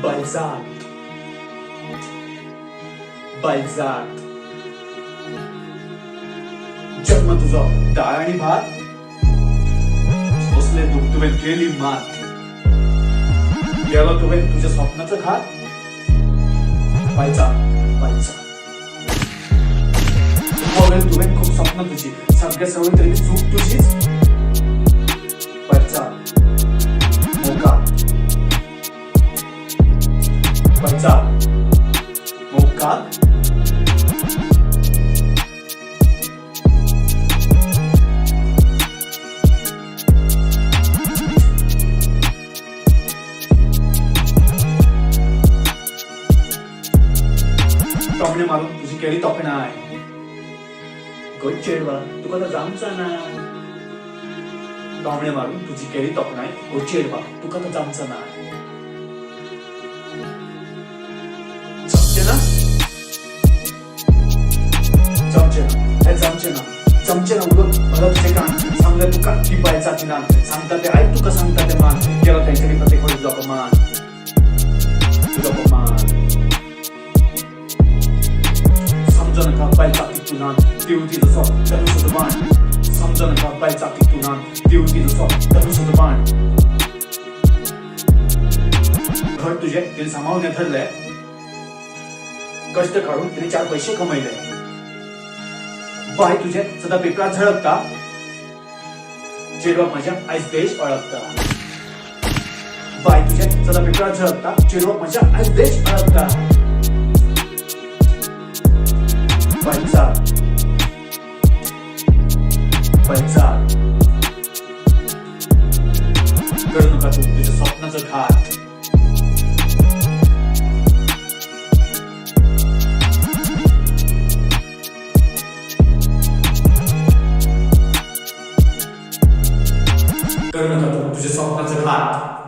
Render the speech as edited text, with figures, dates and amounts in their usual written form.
बलजात बलजात जन्म तुझा डाळ आणि भात सोसले दुःख तुवेन केली मात गेलो तुवेन तुझ्या स्वप्नाचं खात पायचा पायचा तुवेन खूप स्वप्न तुझी सगळ्या सवय तरी चूक तुझीच पायचा मोका पायचा मोका टॉपणे मारून तुझी केली तोपणा आहे गोई चेडवा तुका तर जामचा ना टॉपणे मारून तुझी केली तोपणा आहे गोई चेडवा तुका तर जामचा ना जमचे ना उडून मला तुझे कान सांगलं तुका की पायचा की ना सांगता ते ऐक तुका सांगता ते मान केलं त्यांच्याकडे प्रत्येक वेळी तुझा अपमान समजा नका पायचा की तू ना देवती जसं धनु सुद्धा बाण समजा नका पायचा की तू ना देवती जसं धनु सुद्धा बाण घर तुझे तिने सांभाळून ठरलंय कष्ट काढून तिने 4 पैसे कमावले बाय तुझे सदा पेपरात झळकता चेडवा माझ्या आईस देश अळकता बाय तुझे सदा पेपरात झळकता चेडवा माझ्या आईस देश अळकता पैसा पैसा करू नका तू तुझ्या स्वप्नाचं घात करू नका तू तुझ्या स्वप्नाचं घात